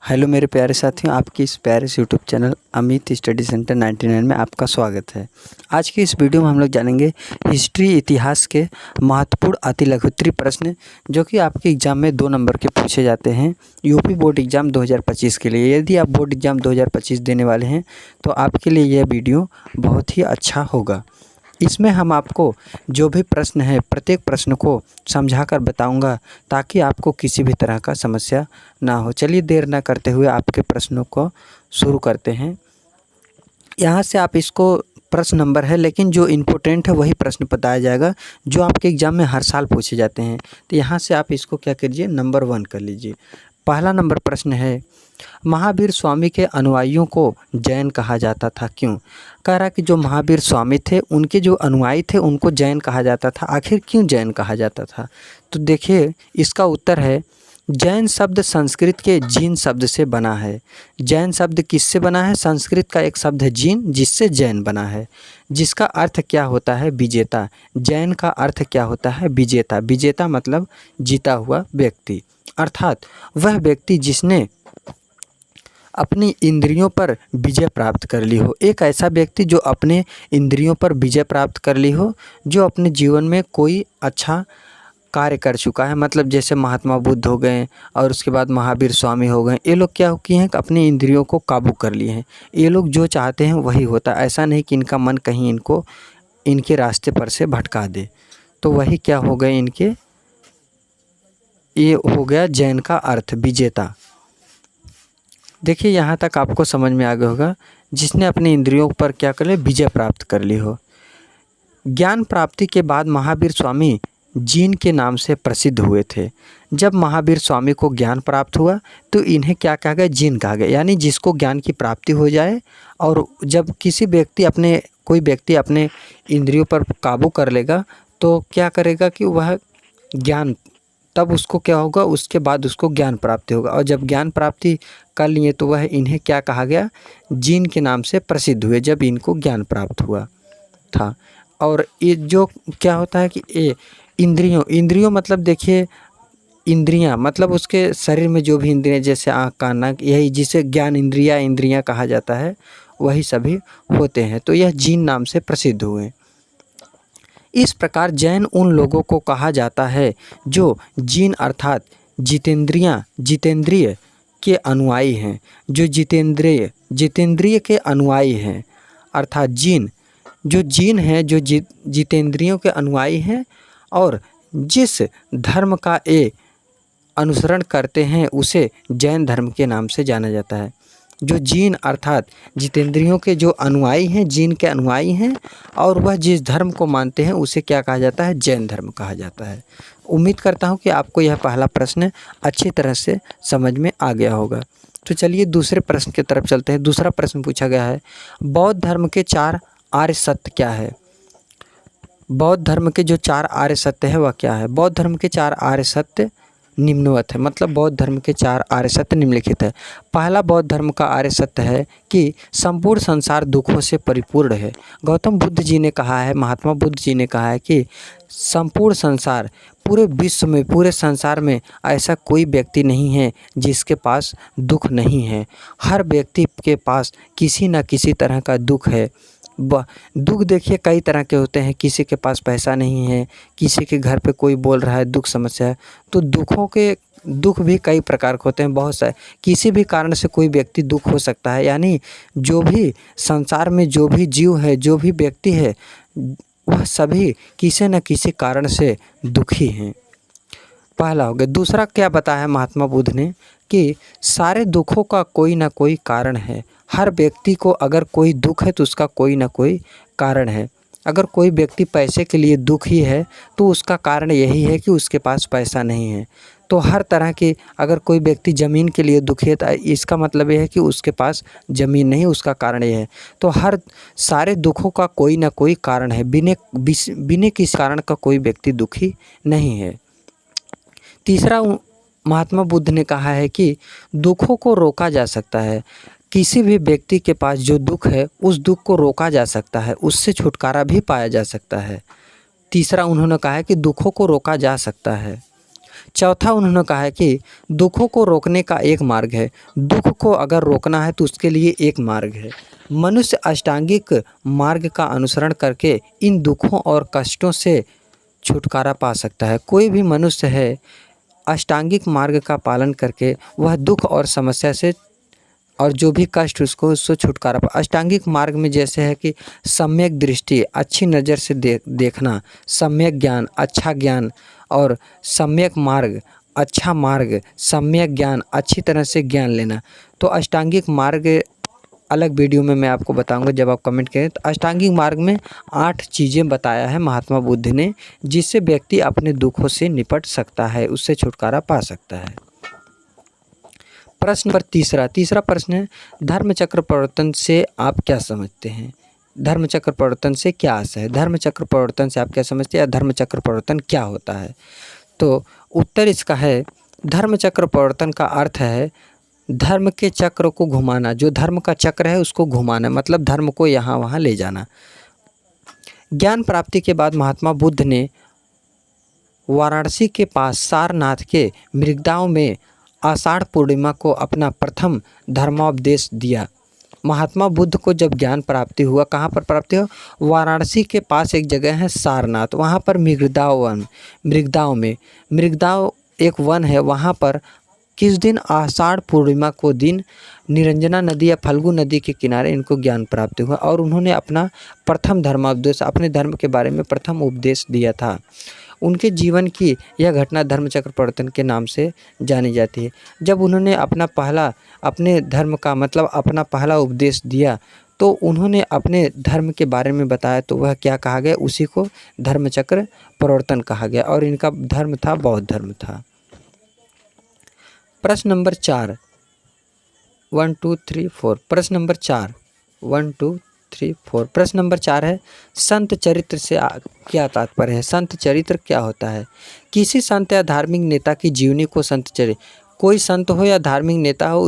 Hello मेरे प्यारे साथियों, आपके इस प्यारे से YouTube channel Amit study centre 99 में आपका स्वागत है। आज की इस वीडियो में हम लोग जानेंगे हिस्ट्री इतिहास के महत्वपूर्ण अति लघुत्तरीय प्रश्न जो कि आपके एग्ज़ाम में 2 नंबर के पूछे जाते हैं यूपी बोर्ड एग्ज़ाम 2025 के लिए। यदि आप बोर्ड एग्ज़ाम 2025 देने वाले हैं तो आपके लिए यह वीडियो बहुत ही अच्छा होगा। इसमें हम आपको जो भी प्रश्न है प्रत्येक प्रश्न को समझाकर बताऊंगा ताकि आपको किसी भी तरह का समस्या ना हो। चलिए देर ना करते हुए आपके प्रश्नों को शुरू करते हैं। यहाँ से आप इसको प्रश्न नंबर है लेकिन जो इम्पोर्टेंट है वही प्रश्न बताया जाएगा जो आपके एग्ज़ाम में हर साल पूछे जाते हैं। तो यहाँ से आप इसको क्या कीजिए, नंबर 1 कर लीजिए। पहला नंबर प्रश्न है, महावीर स्वामी के अनुयायियों को जैन कहा जाता था क्यों? कह रहा कि जो महावीर स्वामी थे उनके जो अनुयायी थे उनको जैन कहा जाता था। आखिर क्यों जैन कहा जाता था? तो देखिए इसका उत्तर है, जैन शब्द संस्कृत के जीन शब्द से बना है। जैन शब्द किससे बना है? संस्कृत का एक शब्द है जीन, जिससे जैन बना है, जिसका अर्थ क्या होता है? विजेता। जैन का अर्थ क्या होता है? विजेता। विजेता मतलब जीता हुआ व्यक्ति, अर्थात वह व्यक्ति जिसने अपनी इंद्रियों पर विजय प्राप्त कर ली हो। एक ऐसा व्यक्ति जो अपने इंद्रियों पर विजय प्राप्त कर ली हो, जो अपने जीवन में कोई अच्छा कार्य कर चुका है। मतलब जैसे महात्मा बुद्ध हो गए और उसके बाद महावीर स्वामी हो गए। ये लोग क्या किए हैं? अपनी इंद्रियों को काबू कर लिए हैं। ये लोग जो चाहते हैं वही होता है। ऐसा नहीं कि इनका मन कहीं इनको इनके रास्ते पर से भटका दे। तो वही क्या हो गए इनके, ये हो गया जैन का अर्थ विजेता। देखिए यहाँ तक आपको समझ में आ गया होगा, जिसने अपनी इंद्रियों पर क्या कर लिया? विजय प्राप्त कर ली हो। ज्ञान प्राप्ति के बाद महावीर स्वामी जीन के नाम से प्रसिद्ध हुए थे। जब महावीर स्वामी को ज्ञान प्राप्त हुआ तो इन्हें क्या कहा गया? जीन कहा गया। यानी जिसको ज्ञान की प्राप्ति हो जाए और जब कोई व्यक्ति अपने इंद्रियों पर काबू कर लेगा तो क्या करेगा कि वह ज्ञान, तब उसको क्या होगा? उसके बाद उसको ज्ञान प्राप्ति होगा। और जब ज्ञान प्राप्ति कर लिए तो वह इन्हें क्या कहा गया? जीन के नाम से प्रसिद्ध हुए, जब इनको ज्ञान प्राप्त हुआ था। और ये जो क्या होता है कि ये इंद्रियों मतलब देखिए, इंद्रियां मतलब उसके शरीर में जो भी इंद्रियां, जैसे आँख कान नाक, यही जिसे ज्ञान इंद्रियां कहा जाता है, वही सभी होते हैं। तो यह जीन नाम से प्रसिद्ध हुए। इस प्रकार जैन उन लोगों को कहा जाता है जो जीन अर्थात जितेंद्रिय के अनुयायी हैं। जो जितेंद्रिय के अनुयायी हैं, अर्थात जो जीन है, जो जितेंद्रियों के अनुयायी हैं और जिस धर्म का ये अनुसरण करते हैं उसे जैन धर्म के नाम से जाना जाता है। जो जीन अर्थात जितेंद्रियों के जो अनुयायी हैं, जीन के अनुयायी हैं, और वह जिस धर्म को मानते हैं उसे क्या कहा जाता है? जैन धर्म कहा जाता है। उम्मीद करता हूं कि आपको यह पहला प्रश्न अच्छी तरह से समझ में आ गया होगा। तो चलिए दूसरे प्रश्न की तरफ चलते हैं। दूसरा प्रश्न पूछा गया है, बौद्ध धर्म के 4 आर्य सत्य क्या है? बौद्ध धर्म के जो 4 आर्य सत्य है वह क्या है? बौद्ध धर्म के 4 आर्य सत्य निम्नवत है। मतलब बौद्ध धर्म के 4 आर्य सत्य निम्नलिखित है। पहला बौद्ध धर्म का आर्य सत्य है कि संपूर्ण संसार दुखों से परिपूर्ण है। गौतम बुद्ध जी ने कहा है, महात्मा बुद्ध जी ने कहा है कि संपूर्ण संसार, पूरे विश्व में, पूरे संसार में ऐसा कोई व्यक्ति नहीं है जिसके पास दुख नहीं है। हर व्यक्ति के पास किसी न किसी तरह का दुख है। दुख देखिए कई तरह के होते हैं। किसी के पास पैसा नहीं है, किसी के घर पे कोई बोल रहा है दुख समस्या है। तो दुख भी कई प्रकार के होते हैं, बहुत सारे। किसी भी कारण से कोई व्यक्ति दुख हो सकता है। यानी जो भी संसार में जो भी जीव है, जो भी व्यक्ति है, वह सभी किसी न किसी कारण से दुखी हैं। पहला हो गया। दूसरा क्या बताया महात्मा बुद्ध ने कि सारे दुखों का कोई ना कोई कारण है। हर व्यक्ति को अगर कोई दुख है तो उसका कोई ना कोई कारण है। अगर कोई व्यक्ति पैसे के लिए दुखी है तो उसका कारण यही है कि उसके पास पैसा नहीं है। तो हर तरह के, अगर कोई व्यक्ति ज़मीन के लिए दुखी है तो इसका मतलब यह है कि उसके पास ज़मीन नहीं, उसका कारण यह है। तो सारे दुखों का कोई ना कोई कारण है। बिना किसी कारण का कोई व्यक्ति दुखी नहीं है। तीसरा महात्मा बुद्ध ने कहा है कि दुखों को रोका जा सकता है। किसी भी व्यक्ति के पास जो दुख है उस दुख को रोका जा सकता है, उससे छुटकारा भी पाया जा सकता है। तीसरा उन्होंने कहा है कि दुखों को रोका जा सकता है। चौथा उन्होंने कहा है कि दुखों को रोकने का एक मार्ग है, दुख को अगर रोकना है तो उसके लिए एक मार्ग है। मनुष्य अष्टांगिक मार्ग का अनुसरण करके इन दुखों और कष्टों से छुटकारा पा सकता है। कोई भी मनुष्य है अष्टांगिक मार्ग का पालन करके वह दुख और समस्या से और जो भी कष्ट उससे छुटकारा पा। अष्टांगिक मार्ग में जैसे है कि सम्यक दृष्टि, अच्छी नज़र से देखना, सम्यक ज्ञान, अच्छा ज्ञान और सम्यक मार्ग, अच्छा मार्ग, सम्यक ज्ञान, अच्छी तरह से ज्ञान लेना। तो अष्टांगिक मार्ग अलग वीडियो में मैं आपको बताऊंगा जब आप कमेंट करें। तो अष्टांगिक मार्ग में 8 चीज़ें बताया है महात्मा बुद्ध ने, जिससे व्यक्ति अपने दुखों से निपट सकता है, उससे छुटकारा पा सकता है। प्रश्न नंबर तीसरा प्रश्न है, धर्म चक्र परिवर्तन से आप क्या समझते हैं? धर्म चक्र परिवर्तन से क्या आशय है? धर्म चक्र परिवर्तन से आप क्या समझते हैं या धर्म चक्र परिवर्तन क्या होता है? तो उत्तर इसका है, धर्म चक्र परिवर्तन का अर्थ है धर्म के चक्र को घुमाना। जो धर्म का चक्र है उसको घुमाना, मतलब धर्म को यहाँ वहाँ ले जाना। ज्ञान प्राप्ति के बाद महात्मा बुद्ध ने वाराणसी के पास सारनाथ के मृगदाव में आषाढ़ पूर्णिमा को अपना प्रथम धर्मोपदेश दिया। महात्मा बुद्ध को जब ज्ञान प्राप्ति हुआ, कहाँ पर प्राप्ति हो? वाराणसी के पास एक जगह है सारनाथ, वहाँ पर मृगदाव एक वन है। वहाँ पर किस दिन? आषाढ़ पूर्णिमा को दिन निरंजना नदी या फल्गु नदी के किनारे इनको ज्ञान प्राप्ति हुआ और उन्होंने अपना प्रथम धर्मोपदेश, अपने धर्म के बारे में प्रथम उपदेश दिया था। उनके जीवन की यह घटना धर्मचक्र परिवर्तन के नाम से जानी जाती है। जब उन्होंने अपने धर्म का मतलब अपना पहला उपदेश दिया तो उन्होंने अपने धर्म के बारे में बताया, तो वह क्या कहा गया? उसी को धर्मचक्र परिवर्तन कहा गया और इनका धर्म था बौद्ध धर्म था। प्रश्न नंबर 4 1 2 3 4 प्रश्न नंबर 4 1 2 3 4 प्रश्न नंबर 4 है, संत चरित्र से क्या तात्पर्य है? संत चरित्र क्या होता है? किसी संत या धार्मिक नेता की जीवनी को संत चरित्र, कोई संत हो या धार्मिक नेता हो,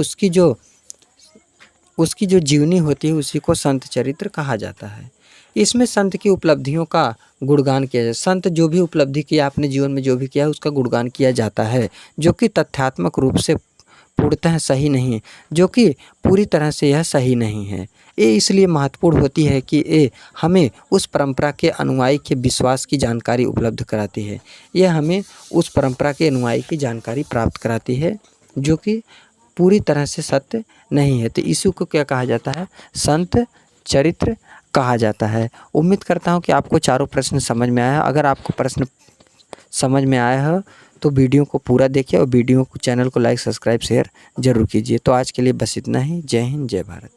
उसकी जो जीवनी होती है उसी को संत चरित्र कहा जाता है। इसमें संत की उपलब्धियों का गुणगान किया जाए। संत जो भी उपलब्धि किया अपने जीवन में, जो भी किया है उसका गुणगान किया जाता है, जो कि तथ्यात्मक रूप से पूर्णतः सही नहीं है, जो कि पूरी तरह से यह सही नहीं है। ये इसलिए महत्वपूर्ण होती है कि ये हमें उस परंपरा के अनुयायी के विश्वास की जानकारी उपलब्ध कराती है। यह हमें उस परंपरा के अनुयायी की जानकारी प्राप्त कराती है जो कि पूरी तरह से सत्य नहीं है। तो इसी को क्या कहा जाता है? संत चरित्र कहा जाता है। उम्मीद करता हूँ कि आपको चारों प्रश्न समझ में आया है। अगर आपको प्रश्न समझ में आया है तो वीडियो को पूरा देखिए और चैनल को लाइक, सब्सक्राइब, शेयर जरूर कीजिए। तो आज के लिए बस इतना ही। जय हिंद, जय भारत।